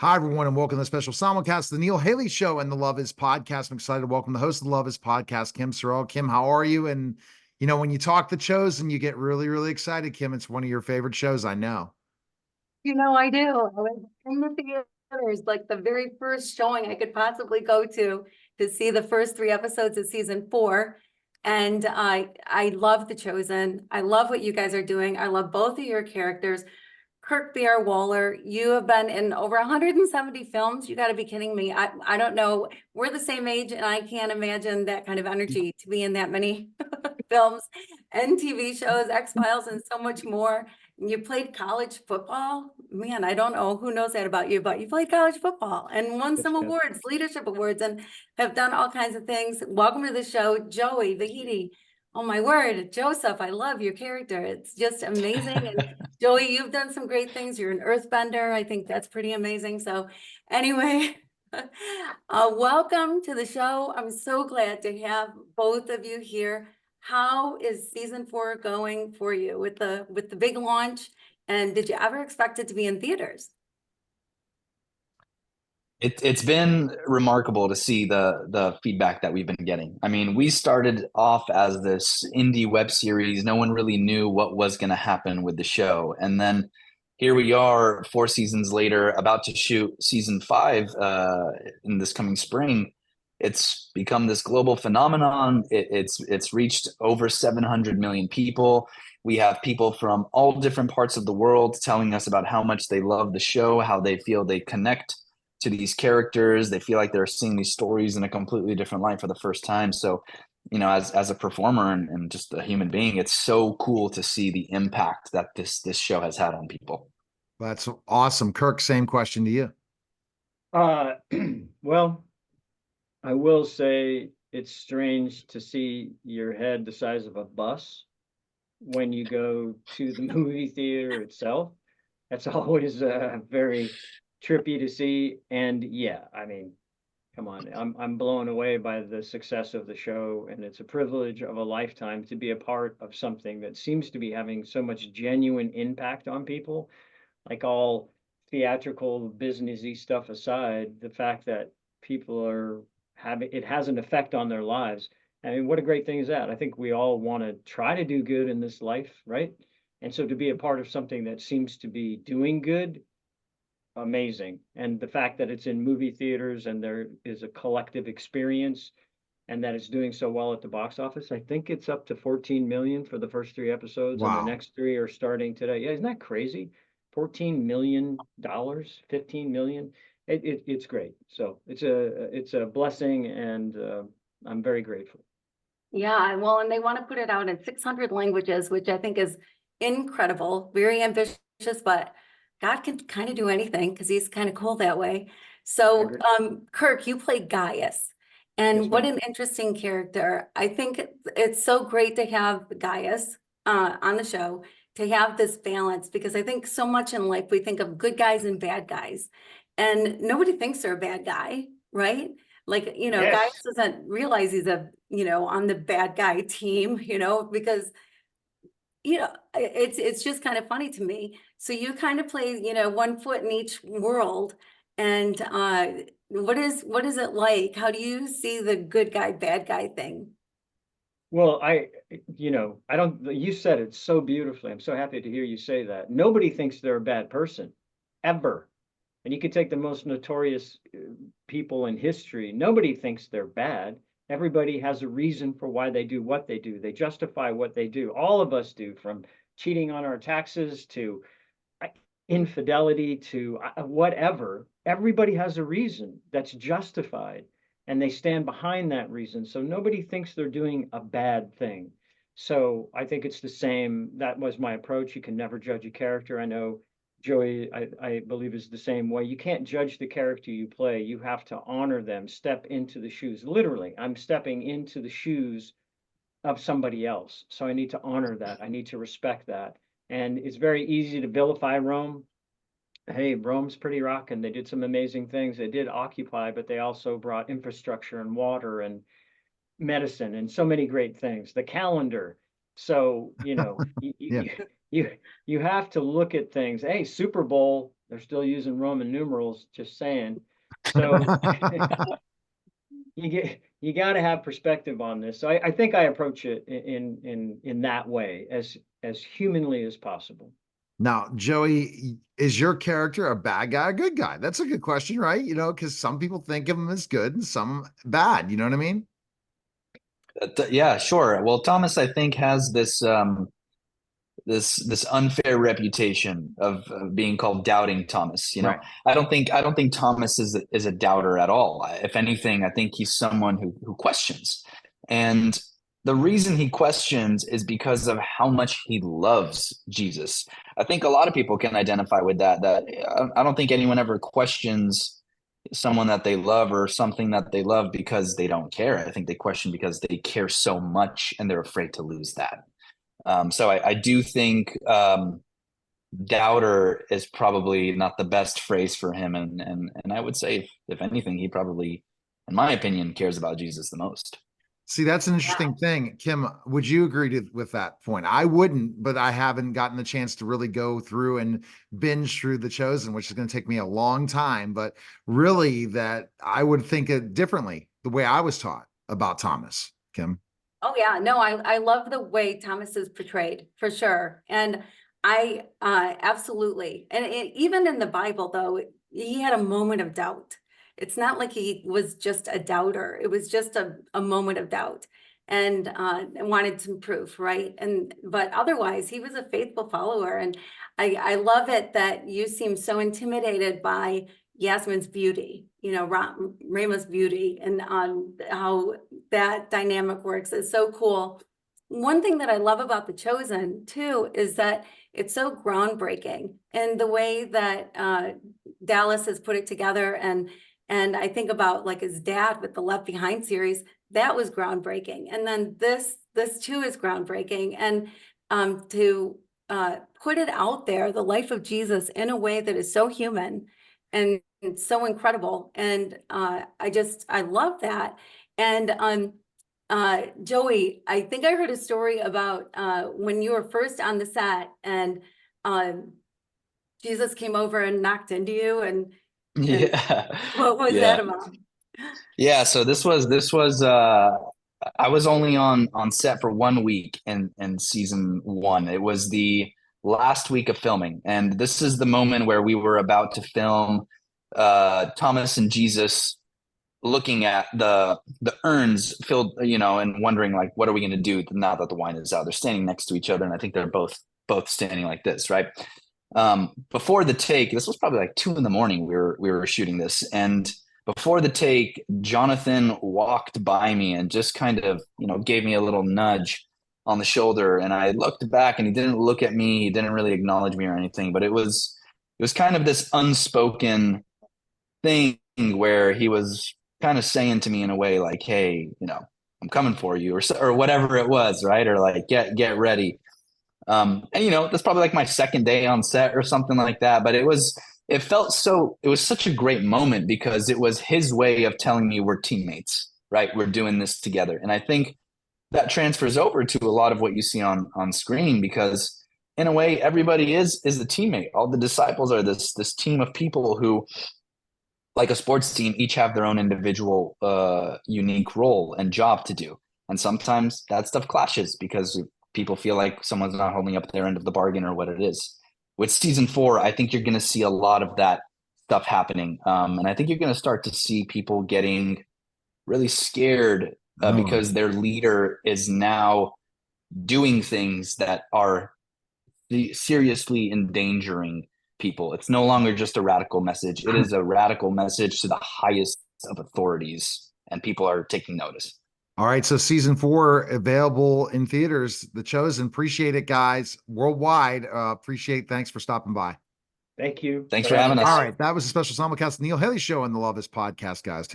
Hi, everyone, and welcome to the special simulcast, the Neil Haley Show and the Love Is Podcast. I'm excited to welcome the host of the Love Is Podcast, Kim Sorrelle. Kim, how are you? And, when you talk the shows and you get really, really excited, Kim, it's one of your favorite shows, I know. I do. I was in the theaters, like the very first showing I could possibly go to see the first 3 episodes of season 4. And I love The Chosen. I love what you guys are doing. I love both of your characters. Kirk Woller, you have been in over 170 films. You got to be kidding me. I don't know. We're the same age, and I can't imagine that kind of energy to be in that many films and TV shows, X-Files, and so much more. You played college football. Man, I don't know who knows that about you, but you played college football and won some awards, leadership awards, and have done all kinds of things. Welcome to the show, Joey, Vahedi. Oh my word, Joseph, I love your character. It's just amazing. And Joey, you've done some great things. You're an earthbender. I think that's pretty amazing. So anyway, welcome to the show. I'm so glad to have both of you here. How is season 4 going for you with the big launch? And did you ever expect it to be in theaters? It's been remarkable to see the feedback that we've been getting. I mean, we started off as this indie web series. No one really knew what was going to happen with the show. And then here we are 4 seasons later, about to shoot season 5 in this coming spring. It's become this global phenomenon. It's reached over 700 million people. We have people from all different parts of the world telling us about how much they love the show, how they feel they connect to these characters. They feel like they're seeing these stories in a completely different light for the first time. So, as a performer and just a human being, it's so cool to see the impact that this show has had on people. That's awesome. Kirk, same question to you. Well, I will say it's strange to see your head the size of a bus when you go to the movie theater itself. That's always very trippy to see. And yeah, I mean, come on, I'm blown away by the success of the show, and it's a privilege of a lifetime to be a part of something that seems to be having so much genuine impact on people. Like, all theatrical businessy stuff aside, the fact that people are having it has an effect on their lives. I mean, what a great thing is that? I think we all want to try to do good in this life, right? And so to be a part of something that seems to be doing good, amazing. And the fact that it's in movie theaters and there is a collective experience and that it's doing so well at the box office. I think it's up to 14 million for the first 3 episodes, and the next 3 are starting today. Yeah, isn't that crazy? $14 million, 15 million. It's great. So it's a blessing, and I'm very grateful. Yeah, well, and they want to put it out in 600 languages, which I think is incredible, very ambitious, but God can kind of do anything because he's kind of cool that way. So, Kirk, you play Gaius, and Yes, what ma'am. an interesting character. I think it's so great to have Gaius on the show, to have this balance, because I think so much in life we think of good guys and bad guys, and nobody thinks they're a bad guy, right? Like, Yes. Gaius doesn't realize he's on the bad guy team, because it's just kind of funny to me. So you kind of play, one foot in each world. And what is it like? How do you see the good guy, bad guy thing? Well, I don't, you said it so beautifully. I'm so happy to hear you say that. Nobody thinks they're a bad person, ever. And you could take the most notorious people in history. Nobody thinks they're bad. Everybody has a reason for why they do what they do. They justify what they do. All of us do, from cheating on our taxes to infidelity to whatever. Everybody has a reason that's justified, and they stand behind that reason. So nobody thinks they're doing a bad thing. So I think it's the same. That was my approach. You can never judge a character. I know Joey, I believe, is the same way. You can't judge the character you play. You have to honor them, step into the shoes. Literally, I'm stepping into the shoes of somebody else. So I need to honor that. I need to respect that. And it's very easy to vilify Rome. Hey, Rome's pretty rocking. They did some amazing things. They did occupy, but they also brought infrastructure and water and medicine and so many great things. The calendar. So, Yeah. you have to look at things. Hey, Super Bowl, They're still using Roman numerals, just saying. So you got to have perspective on this. So I think I approach it in that way, as humanly as possible. Now, Joey, is your character a bad guy or good guy? That's a good question, right? You know, because some people think of him as good and some bad. You know what I mean? Yeah, sure. Well, Thomas, I think, has this unfair reputation of being called doubting Thomas. You know, Right. I don't think Thomas is a doubter at all. If anything, I think he's someone who questions. And the reason he questions is because of how much he loves Jesus. I think a lot of people can identify with that I don't think anyone ever questions someone that they love or something that they love because they don't care. I think they question because they care so much and they're afraid to lose that. So I do think doubter is probably not the best phrase for him, and I would say if anything, he probably, in my opinion, cares about Jesus the most. See, that's an Yeah. interesting thing. Kim, would you agree with that point? I wouldn't, but I haven't gotten the chance to really go through and binge through The Chosen, which is going to take me a long time. But really, that I would think it differently the way I was taught about Thomas. Kim. Oh yeah, no, I love the way Thomas is portrayed for sure. And I absolutely. And even in the Bible though, he had a moment of doubt. It's not like he was just a doubter. It was just a moment of doubt and wanted some proof, right? And but otherwise he was a faithful follower. And I love it that you seem so intimidated by Yasmin's beauty, you know, Rama's beauty, and how that dynamic works is so cool. One thing that I love about The Chosen too is that it's so groundbreaking and the way that Dallas has put it together. And I think about like his dad with the Left Behind series, that was groundbreaking. And then this too is groundbreaking. And to put it out there, the life of Jesus in a way that is so human and so incredible. And I love that. And Joey, I think I heard a story about when you were first on the set and Jesus came over and knocked into you, and Yeah. what was that about? Yeah, so this was I was only on set for 1 week in season one. It was the last week of filming, and this is the moment where we were about to film Thomas and Jesus looking at the urns filled, you know, and wondering like, what are we going to do now that the wine is out? They're standing next to each other, and I think they're both standing like this, right? Before the take, this was probably like 2 a.m. We were shooting this, and before the take, Jonathan walked by me and just kind of, you know, gave me a little nudge on the shoulder, and I looked back, and he didn't look at me, he didn't really acknowledge me or anything, but it was kind of this unspoken thing where he was kind of saying to me in a way like, hey, you know, I'm coming for you, or whatever it was, right? Or like, get ready. And you know, that's probably like my second day on set or something like that. But it was such a great moment because it was his way of telling me we're teammates, right? We're doing this together. And I think that transfers over to a lot of what you see on screen, because in a way, everybody is a teammate. All the disciples are this team of people who, like a sports team, each have their own individual unique role and job to do. And sometimes that stuff clashes because people feel like someone's not holding up their end of the bargain or what it is. With season 4, I think you're going to see a lot of that stuff happening. And I think you're going to start to see people getting really scared because their leader is now doing things that are seriously endangering people. It's no longer just a radical message. It is a radical message to the highest of authorities, and people are taking notice. All right. So season 4 available in theaters, The Chosen. Appreciate it, guys. Worldwide. Thanks for stopping by. Thank you. Thanks for having us. All right. That was a special simulcast, Neil Haley Show on the Love Is podcast, guys.